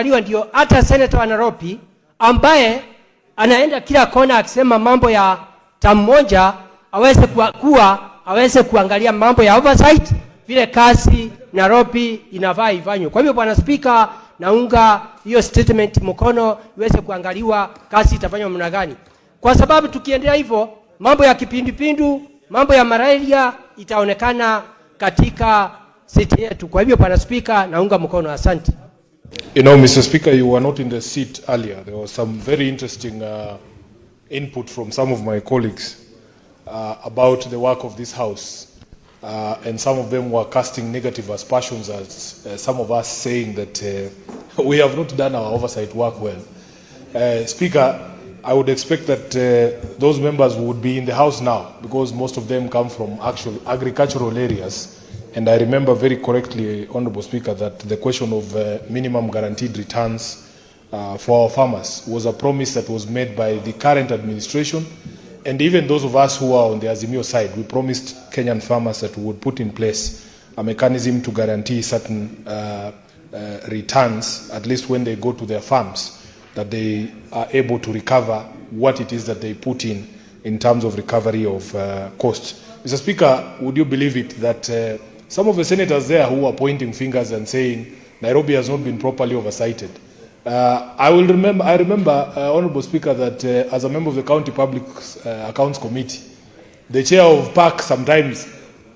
Ndio hata senator wa Nairobi ambaye anaenda kila kona akisema mambo ya tamu moja aweze kuangalia mambo ya oversight vile kazi Nairobi inafaa ifanywe. Kwa hivyo Bwana Speaker, naunga hiyo statement mkono iweze kuangaliwa kazi itafanywa namna gani. Kwa sababu tukiendelea hivyo mambo ya kipindupindu, mambo ya malaria itaonekana katika city yetu. Kwa hivyo Bwana Speaker, naunga mkono. Asante. You know, Mr. Speaker, you were not in the seat earlier. There was some very interesting input from some of my colleagues about the work of this House. And some of them were casting negative aspersions as some of us saying that we have not done our oversight work well. Speaker, I would expect that those members would be in the House now because most of them come from actual agricultural areas. And I remember very correctly, Honorable Speaker, that the question of minimum guaranteed returns for our farmers was a promise that was made by the current administration. And even those of us who are on the Azimio side, we promised Kenyan farmers that we would put in place a mechanism to guarantee certain returns, at least when they go to their farms, that they are able to recover what it is that they put in terms of recovery of costs. Mr. Speaker, would you believe it that some of the senators there who are pointing fingers and saying Nairobi has not been properly oversighted. I remember, Honorable Speaker, that as a member of the County Public Accounts Committee, the chair of PAC sometimes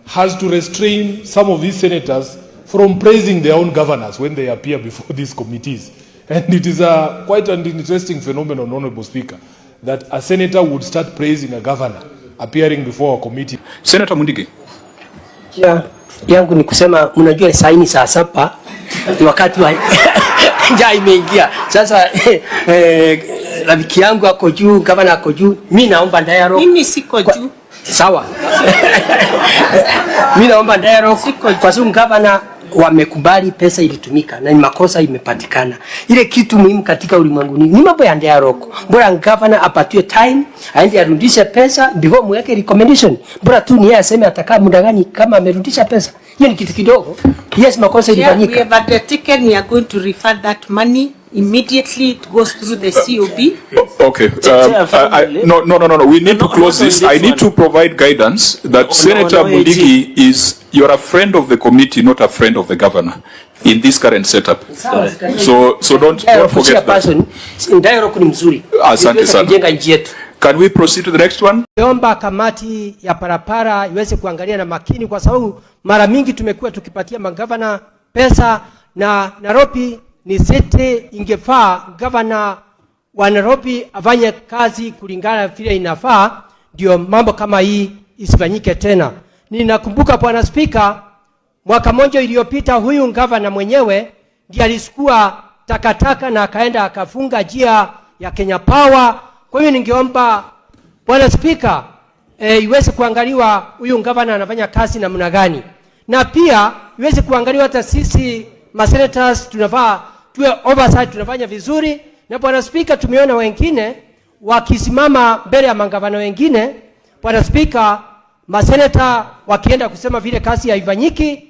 has to restrain some of these senators from praising their own governors when they appear before these committees. And it is quite an interesting phenomenon, Honorable Speaker, that a senator would start praising a governor appearing before a committee. Senator Mudingi. Yeah. Yangu ni kusema unajua saini saa 7 ni wakati wa njaa imeingia. Sasa rafiki yangu ako juu, gavana ako juu. Mimi naomba dialogue. Mimi siko juu. Sawa. Mimi naomba dialogue kwa sababu gavana wamekubali pesa ilitumika na ni makosa imepatikana. Ile kitu muhimu katika ulimwengu ni mambo ya dialogue. Bora gavana apatiwe time aende arudishe pesa before mweke recommendation. Bora tu ni yeye aseme atakaa muda gani kama amerudisha pesa. Hiyo ni kitu kidogo. Yes, makosa ilifanyika. We have undertaken, we are going to refer that money immediately. It goes through the COB. Okay. No. We need to close this. I need to provide guidance that Senator Mudingi is, you're a friend of the committee, not a friend of the governor in this current setup. So don't forget that. Asante sana. Can we proceed to the next one? Naomba kamati ya parapara iweze kuangalia na makini kwa sababu mara mingi tumekuwa tukipatia magavana pesa na Nairobi ni city, ingefaa gavana wa Nairobi afanye kazi kulingana vile inafaa ndio mambo kama hii isifanyike tena. Ninakumbuka Bwana Speaker, mwaka mmoja iliyopita huyu gavana mwenyewe ndiye alisukua takataka na akaenda akafunga njia ya Kenya Power. Kwa hiyo ningeomba Bwana Speaker iweze kuangaliwa huyu gavana anafanya kazi namna gani. Na pia iweze kuangaliwa hata sisi masenators tunafaa tuwe oversight tunafanya vizuri. Na Bwana Speaker, tumeona wengine wakisimama mbele ya magavana wengine. Bwana Speaker, masenata wakienda kusema vile kazi haifanyiki.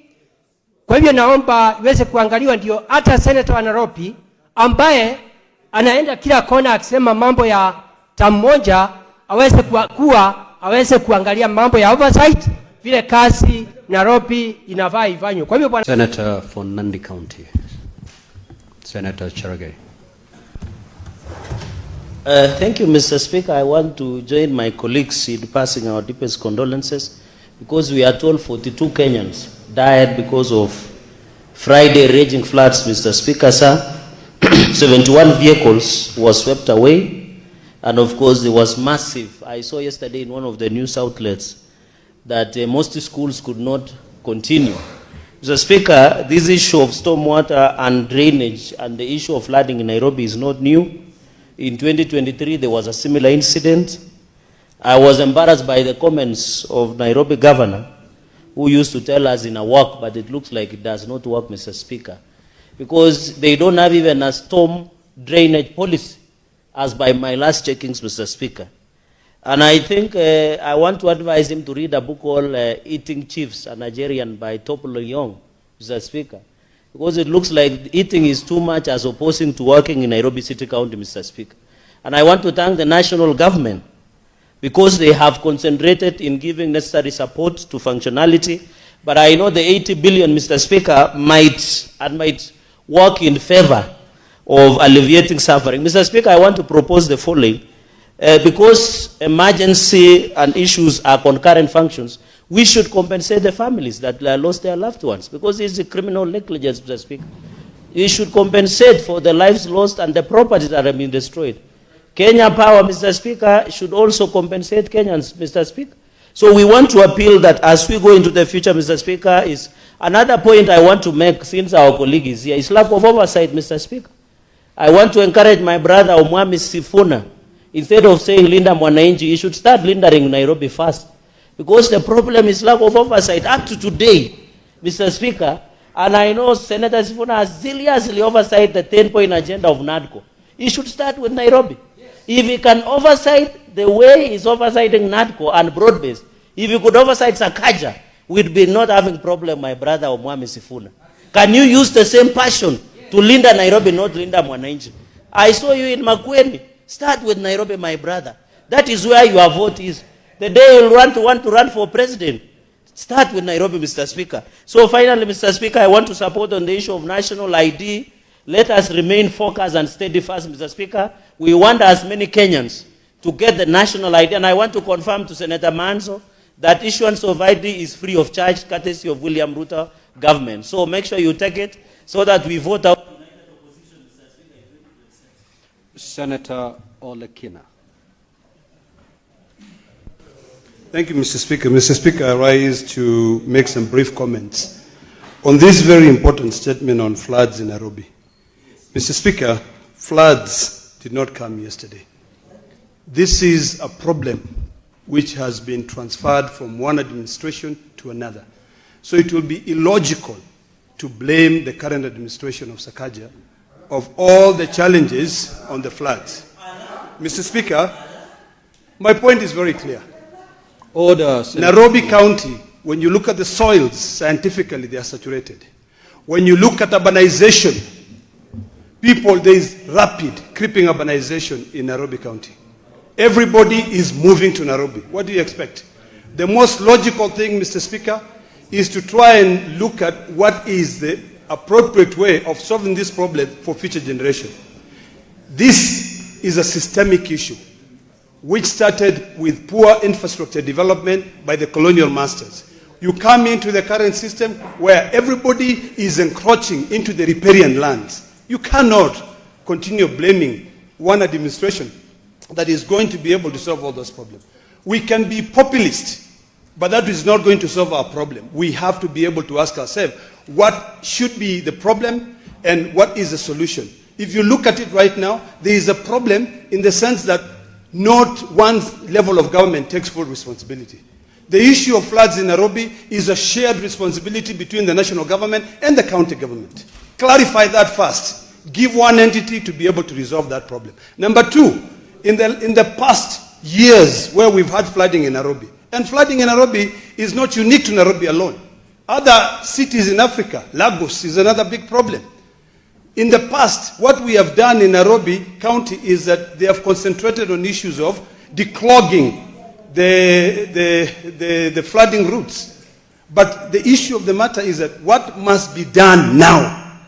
Kwa hivyo naomba iweze kuangaliwa ndio hata senator wa Nairobi ambaye anaenda kila kona akisema mambo ya tamu moja aweze kuangalia mambo ya oversight vile kazi Nairobi inafaa ifanywe. Kwa hivyo Bwana Senator for Nandi County, Senator Cherargei. Thank you, Mr. Speaker. I want to join my colleagues in passing our deepest condolences because we are told 42 Kenyans died because of Friday raging floods, Mr. Speaker, sir. 71 vehicles were swept away. And of course, there was massive. I saw yesterday in one of the news outlets that most schools could not continue. Mr. Speaker, this issue of stormwater and drainage and the issue of flooding in Nairobi is not new. In 2023, there was a similar incident. I was embarrassed by the comments of Nairobi governor, who used to tell us in a work, but it looks like it does not work, Mr. Speaker, because they don't have even a storm drainage policy, as by my last checkings, Mr. Speaker. And I think I want to advise him to read a book called Eating Chiefs, a Nigerian by Topolo Young, Mr. Speaker. because it looks like eating is too much as opposing to working in Nairobi City County, Mr. Speaker. And I want to thank the national government because they have concentrated in giving necessary support to functionality. But I know the 80 billion, Mr. Speaker, might work in favor of alleviating suffering. Mr. Speaker, I want to propose the following. Because emergency and issues are concurrent functions, we should compensate the families that lost their loved ones, because it's a criminal negligence, Mr. Speaker. We should compensate for the lives lost and the properties that have been destroyed. Kenya Power, Mr. Speaker, should also compensate Kenyans, Mr. Speaker. So we want to appeal that as we go into the future, Mr. Speaker, is another point I want to make, since our colleague is here, is lack of oversight, Mr. Speaker. I want to encourage my brother Omwami Sifuna. Instead of saying Linda Mwananchi, you should start lindering Nairobi first. Because the problem is lack of oversight. Up to today, Mr. Speaker, and I know Senator Sifuna has zealously oversight the 10-point agenda of NADCO. He should start with Nairobi. Yes. If he can oversight the way he's oversighting NADCO and broad-based, if he could oversight Sakaja, we'd be not having problem, my brother Omwami Sifuna. Can you use the same passion to Linda Nairobi, not Linda Mwananchi? I saw you in Makueni. Start with Nairobi, my brother. That is where your vote is. The day you'll want to run for president, start with Nairobi, Mr. Speaker. So finally, Mr. Speaker, I want to support on the issue of national ID. Let us remain focused and steady fast, Mr. Speaker. We want as many Kenyans to get the national ID. And I want to confirm to Senator Manso that issuance of ID is free of charge, courtesy of William Ruto government. So make sure you take it so that we vote out. Senator Olekina. Thank you, Mr. Speaker. Mr. Speaker, I rise to make some brief comments on this very important statement on floods in Nairobi. Mr. Speaker, floods did not come yesterday. This is a problem which has been transferred from one administration to another. So it will be illogical to blame the current administration of Sakaja of all the challenges on the floods. Mr. Speaker, my point is very clear. Order. Nairobi County, when you look at the soils, scientifically they are saturated. When you look at urbanization, there is rapid creeping urbanization in Nairobi County. Everybody is moving to Nairobi. What do you expect? The most logical thing, Mr. Speaker, is to try and look at what is the appropriate way of solving this problem for future generations. This is a systemic issue which started with poor infrastructure development by the colonial masters. You come into the current system where everybody is encroaching into the riparian lands. You cannot continue blaming one administration that is going to be able to solve all those problems. We can be populist, but that is not going to solve our problem. We have to be able to ask ourselves, what should be the problem and what is the solution? If you look at it right now, there is a problem in the sense that not one level of government takes full responsibility. The issue of floods in Nairobi is a shared responsibility between the national government and the county government. Clarify that first. Give one entity to be able to resolve that problem. Number two, in the past years where we've had flooding in Nairobi, and flooding in Nairobi is not unique to Nairobi alone. Other cities in Africa, Lagos is another big problem. In the past, what we have done in Nairobi County is that they have concentrated on issues of declogging the flooding routes. But the issue of the matter is that what must be done now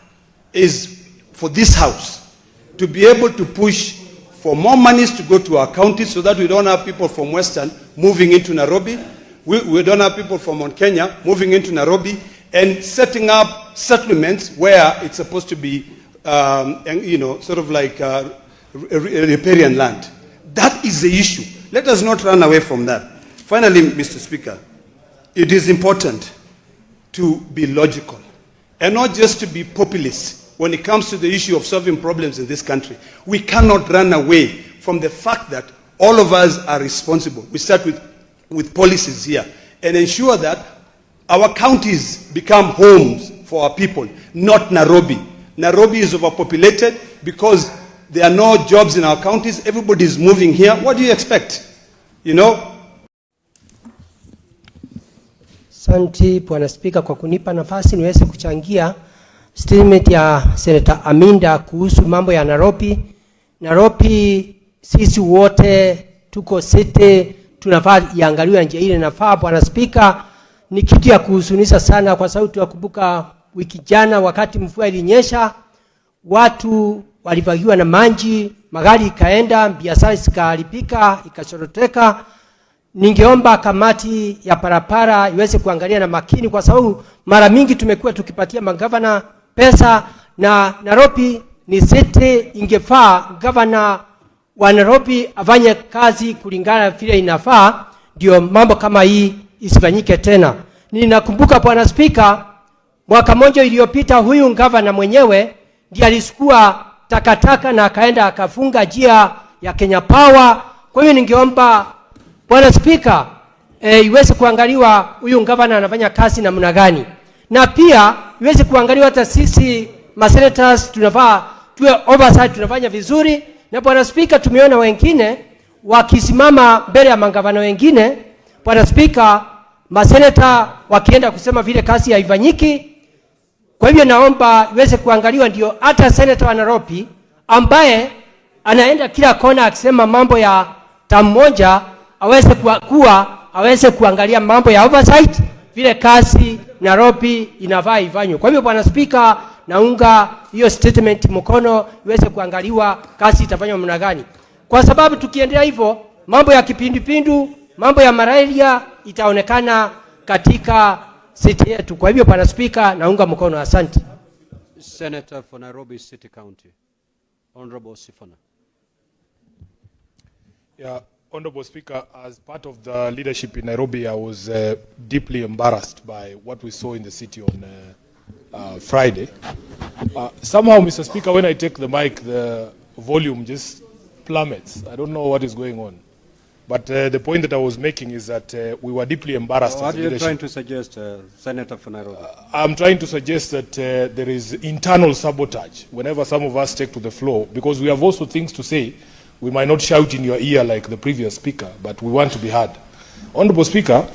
is for this House to be able to push for more monies to go to our counties so that we don't have people from Western moving into Nairobi. We don't have people from Mount Kenya moving into Nairobi and setting up settlements where it's supposed to be, sort of like riparian land. That is the issue. Let us not run away from that. Finally, Mr. Speaker, it is important to be logical and not just to be populist when it comes to the issue of solving problems in this country. We cannot run away from the fact that all of us are responsible. We start with policies here and ensure that our counties become homes for our people, not Nairobi. Nairobi is overpopulated because there are no jobs in our counties. Everybody is moving here. What do you expect? You know? Asante Bwana Spika kwa kunipa nafasi niweze kuchangia statement ya Senator Aminda kuhusu mambo ya Nairobi. Nairobi sisi wote tuko city, tunafaa iangaliwe njia ile nafaa. Bwana Speaker, ni kitu ya kuhuzunisha sana kwa sababu tunakumbuka wiki jana wakati mvua ilinyesha, watu walivagiwa na maji, magari ikaenda, biashara zikaharibika, ikashoroteka. Ningeomba kamati ya parapara iweze kuangalia na makini kwa sababu mara mingi tumekuwa tukipatia magavana pesa, na Nairobi ni city, ingefaa governor wa Nairobi afanye kazi kulingana vile inafaa, ndio mambo kama hii isifanyike tena. Ninakumbuka Bwana Speaker, mwaka mmoja iliyopita huyu governor mwenyewe ndiye alisukua takataka na akaenda akafunga njia ya Kenya Power. Kwa hiyo ningeomba Bwana Speaker, iweze kuangaliwa huyu governor anafanya kazi namna gani, na pia iweze kuangaliwa hata sisi senators tunafaa tuwe oversight, tunafanya vizuri. Na Bwana Speaker, tumeona wengine wakisimama mbele ya magavana wengine, Bwana Speaker, maseneta wakienda kusema vile kazi haifanyiki. Kwa hivyo naomba iweze kuangaliwa ndio hata senator wa Nairobi ambaye anaenda kila kona akisema mambo ya tamu moja aweze kuangalia mambo ya oversight, vile kazi Nairobi inafaa ifanywe. Kwa hivyo Bwana Speaker, naunga hiyo statement mkono, iweze kuangaliwa kazi itafanywa namna gani, kwa sababu tukiendelea hivyo mambo ya kipindupindu, mambo ya malaria itaonekana katika city yetu. Kwa hivyo Bwana Speaker, naunga mkono. Asante. Senator for Nairobi City County, Honorable Sifuna. Yeah, Honorable Speaker, as part of the leadership in Nairobi, I was deeply embarrassed by what we saw in the city on Friday. Somehow, Mr. Speaker, when I take the mic, the volume just plummets. I don't know what is going on. But the point that I was making is that we were deeply embarrassed. What are you trying to suggest, Senator for Nairobi? I'm trying to suggest that there is internal sabotage whenever some of us take to the floor, because we have also things to say. We might not shout in your ear like the previous speaker, but we want to be heard. Honorable Speaker,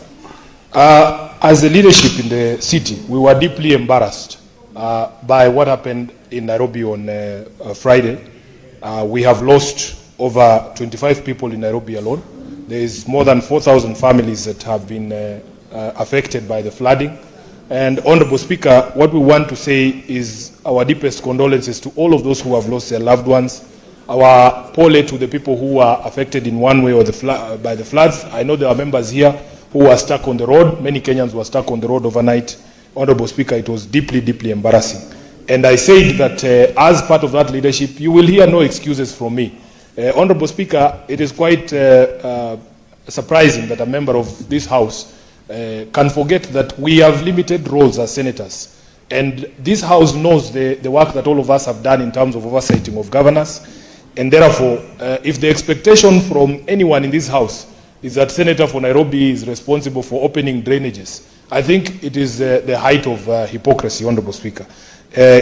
as the leadership in the city, we were deeply embarrassed by what happened in Nairobi on Friday. We have lost over 25 people in Nairobi alone. There is more than 4,000 families that have been affected by the flooding. And Honorable Speaker, what we want to say is our deepest condolences to all of those who have lost their loved ones. Our pole to the people who were affected in one way or by the floods. I know there are members here who were stuck on the road. Many Kenyans were stuck on the road overnight. Honorable Speaker, it was deeply, deeply embarrassing. And I said that as part of that leadership, you will hear no excuses from me. Honorable Speaker, it is quite surprising that a member of this House can forget that we have limited roles as senators. And this House knows the work that all of us have done in terms of oversighting of governance. And therefore, if the expectation from anyone in this House is that Senator for Nairobi is responsible for opening drainages, I think it is the height of hypocrisy, Honorable Speaker.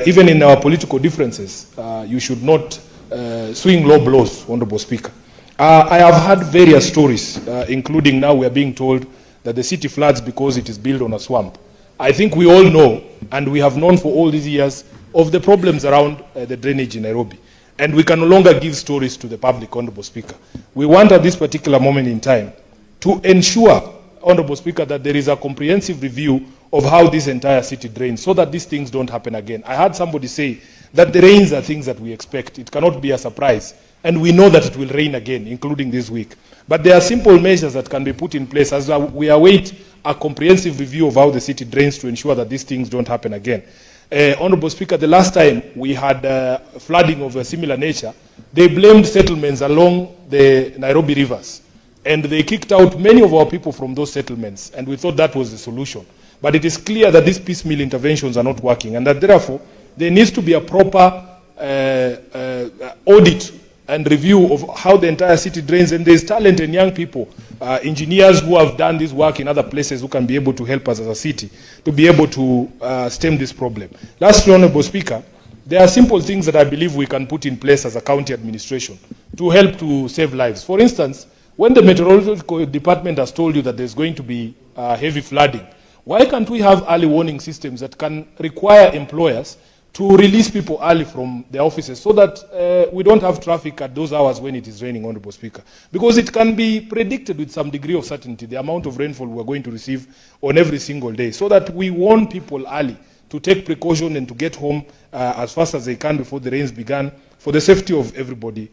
Even in our political differences, you should not swing low blows, Honorable Speaker. I have heard various stories, including now we are being told that the city floods because it is built on a swamp. I think we all know, and we have known for all these years, of the problems around the drainage in Nairobi. And we can no longer give stories to the public, Honorable Speaker. We want at this particular moment in time to ensure, Honorable Speaker, that there is a comprehensive review of how this entire city drains so that these things don't happen again. I heard somebody say that the rains are things that we expect. It cannot be a surprise. And we know that it will rain again, including this week. But there are simple measures that can be put in place as we await a comprehensive review of how the city drains to ensure that these things don't happen again. Honorable Speaker, the last time we had flooding of a similar nature, they blamed settlements along the Nairobi rivers. And they kicked out many of our people from those settlements. And we thought that was the solution. But it is clear that these piecemeal interventions are not working. And that therefore, there needs to be a proper audit and review of how the entire city drains. And there's talent in young people, engineers who have done this work in other places who can be able to help us as a city to be able to stem this problem. Lastly, Honorable Speaker, there are simple things that I believe we can put in place as a county administration to help to save lives. For instance, when the meteorological department has told you that there's going to be heavy flooding, why can't we have early warning systems that can require employers to release people early from their offices so that we don't have traffic at those hours when it is raining, Honorable Speaker. Because it can be predicted with some degree of certainty the amount of rainfall we are going to receive on every single day, so that we warn people early to take precaution and to get home as fast as they can before the rains began, for the safety of everybody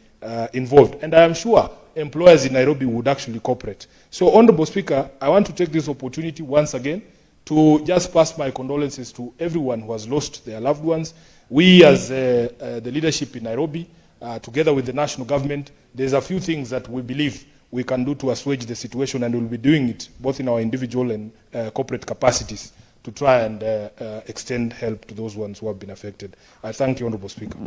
involved. And I am sure employers in Nairobi would actually cooperate. So, Honorable Speaker, I want to take this opportunity once again to just pass my condolences to everyone who has lost their loved ones. We as the leadership in Nairobi, together with the national government, there's a few things that we believe we can do to assuage the situation, and we'll be doing it both in our individual and corporate capacities to try and extend help to those ones who have been affected. I thank you, Honorable Speaker.